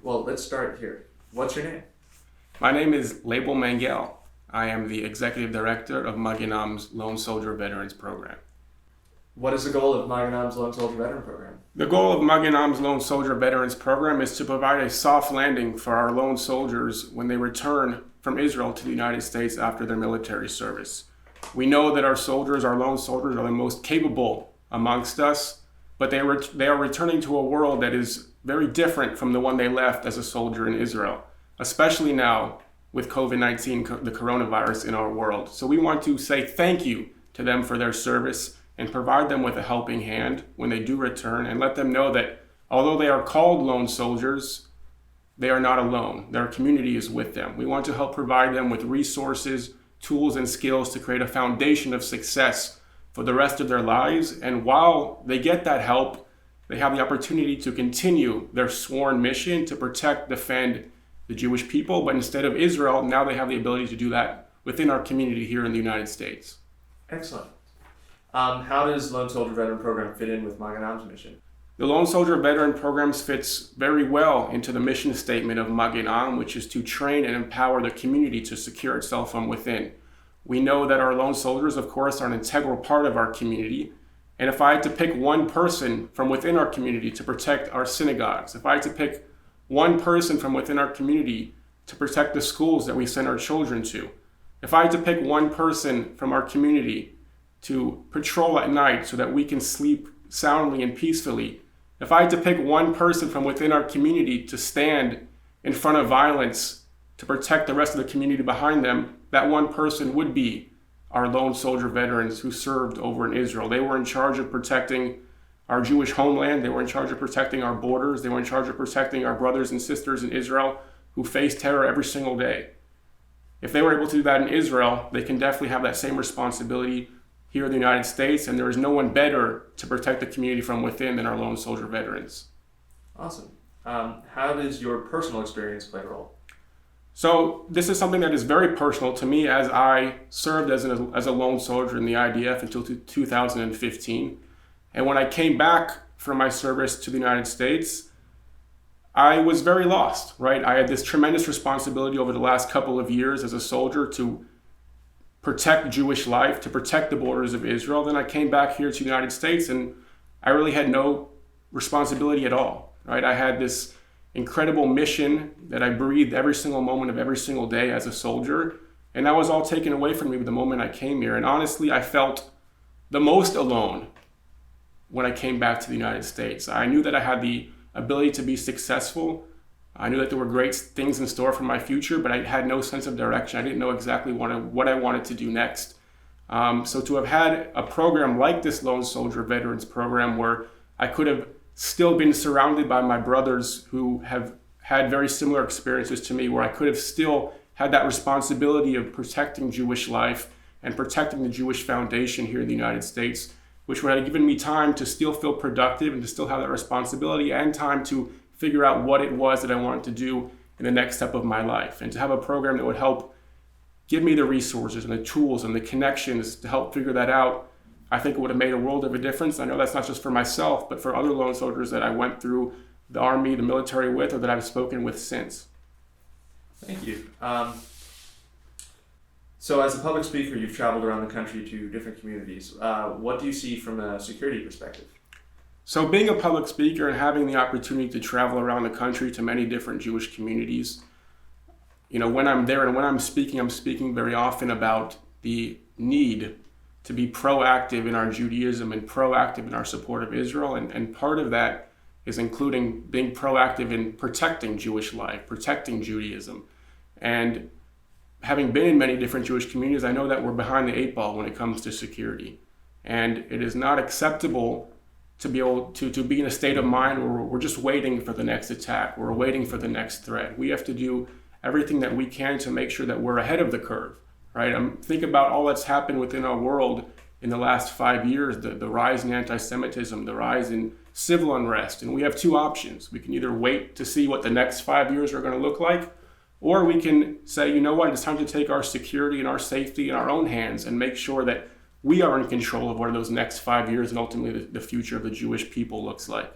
Well, let's start here. What's your name? My name is Magen. I am the Executive Director of Magen's Lone Soldier Veterans Program. What is the goal of Magen's Lone Soldier Veteran Program? The goal of Magen's Lone Soldier Veterans Program is to provide a soft landing for our lone soldiers when they return from Israel to the United States after their military service. We know that our lone soldiers, are the most capable amongst us, but they are returning to a world that is very different from the one they left as a soldier in Israel, especially now with COVID-19, the coronavirus in our world. So we want to say thank you to them for their service and provide them with a helping hand when they do return, and let them know that although they are called lone soldiers, they are not alone. Their community is with them. We want to help provide them with resources, tools, and skills to create a foundation of success for the rest of their lives. And while they get that help, they have the opportunity to continue their sworn mission to protect, defend the Jewish people. But instead of Israel, now they have the ability to do that within our community here in the United States. Excellent. How does Lone Soldier Veteran Program fit in with Magen's mission? The Lone Soldier Veteran Programs fits very well into the mission statement of Magen, which is to train and empower the community to secure itself from within. We know that our lone soldiers, of course, are an integral part of our community. And if I had to pick one person from within our community to protect our synagogues, if I had to pick one person from within our community to protect the schools that we send our children to, if I had to pick one person from our community to patrol at night so that we can sleep soundly and peacefully, if I had to pick one person from within our community to stand in front of violence to protect the rest of the community behind them, that one person would be our lone soldier veterans who served over in Israel. They were in charge of protecting our Jewish homeland. They were in charge of protecting our borders. They were in charge of protecting our brothers and sisters in Israel who face terror every single day. If they were able to do that in Israel, they can definitely have that same responsibility here in the United States, and there is no one better to protect the community from within than our lone soldier veterans. Awesome. How does your personal experience play a role? So this is something that is very personal to me, as I served as a lone soldier in the IDF until 2015. And when I came back from my service to the United States, I was very lost, right? I had this tremendous responsibility over the last couple of years as a soldier to protect Jewish life, to protect the borders of Israel. Then I came back here to the United States and I really had no responsibility at all, right? I had this incredible mission that I breathed every single moment of every single day as a soldier, and that was all taken away from me the moment I came here. And honestly, I felt the most alone when I came back to the United States. I knew that I had the ability to be successful. I knew that there were great things in store for my future, but I had no sense of direction. I didn't know exactly what I wanted to do next. So to have had a program like this Lone Soldier Veterans Program, where I could have still been surrounded by my brothers who have had very similar experiences to me, where I could have still had that responsibility of protecting Jewish life and protecting the Jewish foundation here in the United States, which would have given me time to still feel productive and to still have that responsibility and time to figure out what it was that I wanted to do in the next step of my life. And to have a program that would help give me the resources and the tools and the connections to help figure that out, I think it would have made a world of a difference. I know that's not just for myself, but for other lone soldiers that I went through the Army, the military with, or that I've spoken with since. Thank you. So as a public speaker, you've traveled around the country to different communities. What do you see from a security perspective? So being a public speaker and having the opportunity to travel around the country to many different Jewish communities, when I'm there and when I'm speaking very often about the need to be proactive in our Judaism and proactive in our support of Israel. And part of that is including being proactive in protecting Jewish life, protecting Judaism. And having been in many different Jewish communities, I know that we're behind the eight ball when it comes to security. And it is not acceptable to be able to be in a state of mind where we're just waiting for the next attack, we're waiting for the next threat. We have to do everything that we can to make sure that we're ahead of the curve, right? Think about all that's happened within our world in the last 5 years, the rise in anti-Semitism, the rise in civil unrest. And we have two options. We can either wait to see what the next 5 years are going to look like, or we can say, you know what, it's time to take our security and our safety in our own hands and make sure that we are in control of what those next 5 years and ultimately the future of the Jewish people looks like.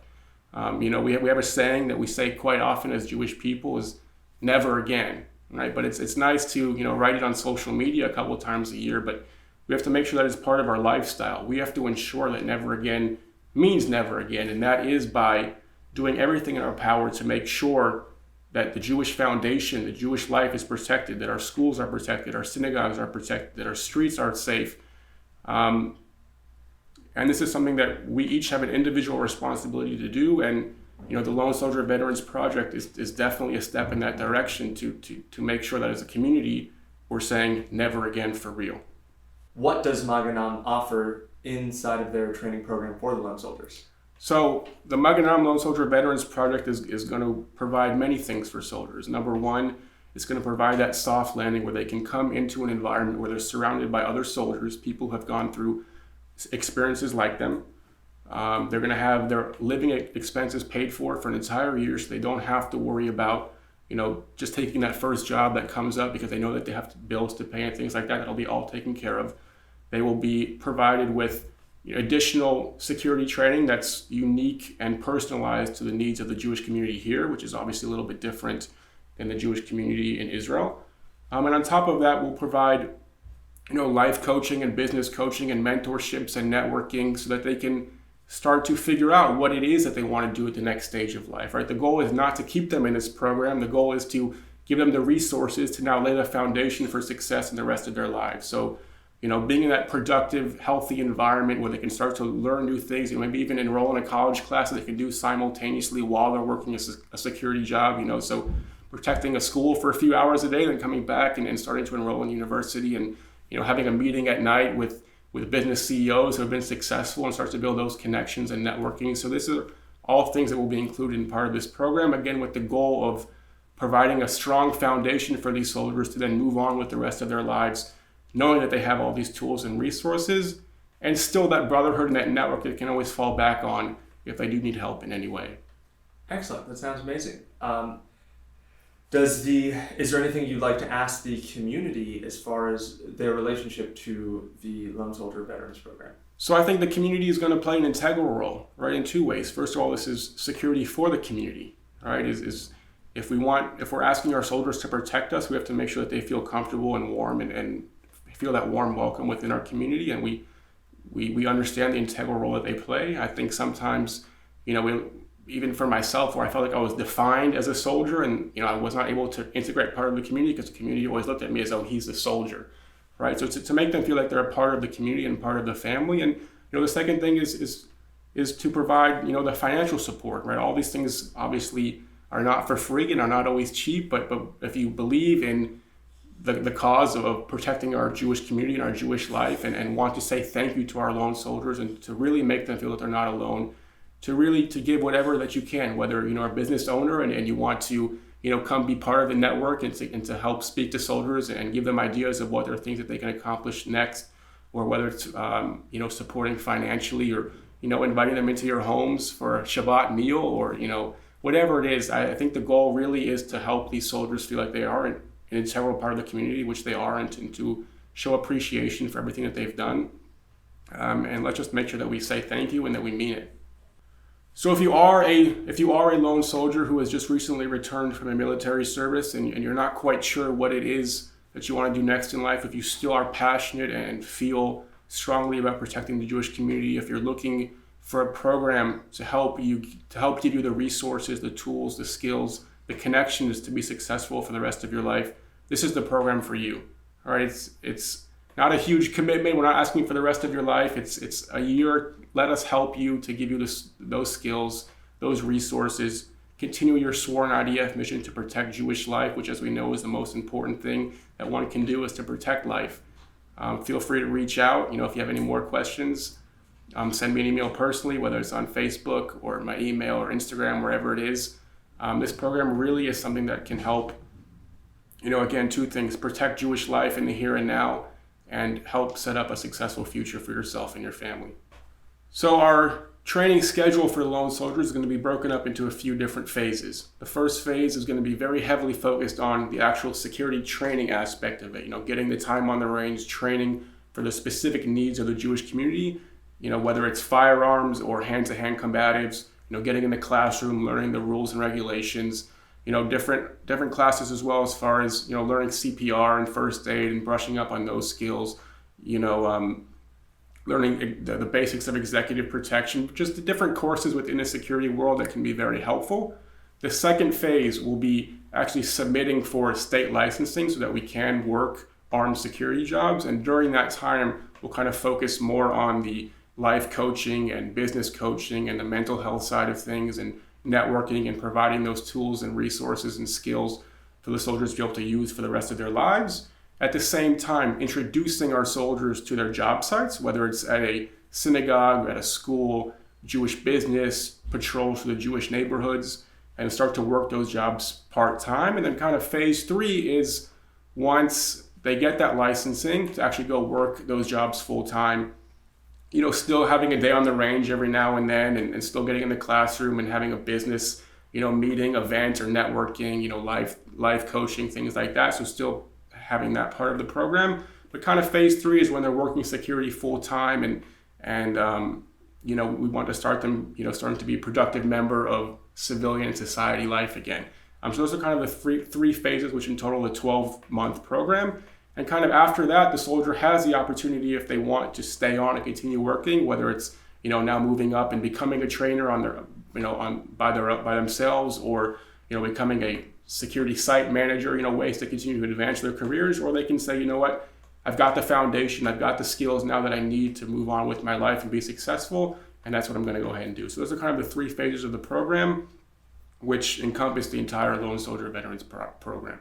We have a saying that we say quite often as Jewish people is never again, right? But it's nice to, write it on social media a couple of times a year, but we have to make sure that it's part of our lifestyle. We have to ensure that never again means never again, and that is by doing everything in our power to make sure that the Jewish foundation, the Jewish life is protected, that our schools are protected, our synagogues are protected, that our streets are safe. And this is something that we each have an individual responsibility to do. And, the Lone Soldier Veterans Project is definitely a step in that direction to make sure that as a community, we're saying never again for real. What does Magen offer inside of their training program for the Lone Soldiers? So the Magen Lone Soldier Veterans Project is going to provide many things for soldiers. Number one, it's going to provide that soft landing where they can come into an environment where they're surrounded by other soldiers, people who have gone through experiences like them. They're going to have their living expenses paid for an entire year, so they don't have to worry about, just taking that first job that comes up because they know that they have bills to pay and things like that. That'll be all taken care of. They will be provided with additional security training that's unique and personalized to the needs of the Jewish community here, which is obviously a little bit different than the Jewish community in Israel. And on top of that, we'll provide, life coaching and business coaching and mentorships and networking so that they can start to figure out what it is that they want to do at the next stage of life, right? The goal is not to keep them in this program. The goal is to give them the resources to now lay the foundation for success in the rest of their lives. So, being in that productive, healthy environment where they can start to learn new things, maybe even enroll in a college class that they can do simultaneously while they're working a security job, so protecting a school for a few hours a day, then coming back and starting to enroll in university and, having a meeting at night with business CEOs who have been successful and start to build those connections and networking. So this is all things that will be included in part of this program, again, with the goal of providing a strong foundation for these soldiers to then move on with the rest of their lives, knowing that they have all these tools and resources, and still that brotherhood and that network that can always fall back on if they do need help in any way. Excellent. That sounds amazing. Is there anything you'd like to ask the community as far as their relationship to the Lone Soldier Veterans Program? So I think the community is going to play an integral role, right, in two ways. First of all, this is security for the community, right? If we're asking our soldiers to protect us, we have to make sure that they feel comfortable and warm and feel that warm welcome within our community, and we understand the integral role that they play. I think sometimes, even for myself, where I felt like I was defined as a soldier and, I was not able to integrate part of the community because the community always looked at me as though he's the soldier, right? So to make them feel like they're a part of the community and part of the family. And, the second thing is to provide, the financial support, right? All these things obviously are not for free and are not always cheap, but if you believe in the cause of protecting our Jewish community and our Jewish life and want to say thank you to our lone soldiers and to really make them feel that they're not alone, to give whatever that you can, whether you're a business owner and you want to come be part of the network and to help speak to soldiers and give them ideas of what are things that they can accomplish next, or whether it's supporting financially or inviting them into your homes for a Shabbat meal or whatever it is. I think the goal really is to help these soldiers feel like they are an integral part of the community, which they are, and to show appreciation for everything that they've done. And let's just make sure that we say thank you and that we mean it. So if you are a lone soldier who has just recently returned from a military service and you're not quite sure what it is that you want to do next in life, if you still are passionate and feel strongly about protecting the Jewish community, if you're looking for a program to help give you the resources, the tools, the skills, the connections to be successful for the rest of your life, this is the program for you. All right, it's not a huge commitment. We're not asking for the rest of your life. It's a year. Let us help you to give you those skills, those resources. Continue your sworn IDF mission to protect Jewish life, which, as we know, is the most important thing that one can do, is to protect life. Feel free to reach out. If you have any more questions, send me an email personally, whether it's on Facebook or my email or Instagram, wherever it is. This program really is something that can help, again, two things: protect Jewish life in the here and now, and help set up a successful future for yourself and your family. So our training schedule for the lone soldiers is going to be broken up into a few different phases. The first phase is going to be very heavily focused on the actual security training aspect of it, getting the time on the range, training for the specific needs of the Jewish community, whether it's firearms or hand-to-hand combatives, getting in the classroom, learning the rules and regulations, different classes as well, as far as, learning CPR and first aid and brushing up on those skills, learning the basics of executive protection, just the different courses within the security world that can be very helpful. The second phase will be actually submitting for state licensing so that we can work armed security jobs. And during that time, we'll kind of focus more on the life coaching and business coaching and the mental health side of things and networking and providing those tools and resources and skills for the soldiers to be able to use for the rest of their lives. At the same time, introducing our soldiers to their job sites, whether it's at a synagogue, at a school, Jewish business, patrols through the Jewish neighborhoods, and start to work those jobs part-time. And then kind of phase 3 is once they get that licensing to actually go work those jobs full-time, still having a day on the range every now and then and still getting in the classroom and having a business, meeting, event, or networking, life coaching, things like that. So still having that part of the program. But kind of phase 3 is when they're working security full-time and we want to start them, starting to be a productive member of civilian society life again. So those are kind of the three phases, which in total a 12-month program. And kind of after that, the soldier has the opportunity, if they want, to stay on and continue working, whether it's now moving up and becoming a trainer on their by themselves, or becoming a security site manager, ways to continue to advance their careers, or they can say, what, I've got the foundation, I've got the skills now that I need to move on with my life and be successful, and that's what I'm going to go ahead and do. So those are kind of the 3 phases of the program, which encompass the entire Lone Soldier Veterans program.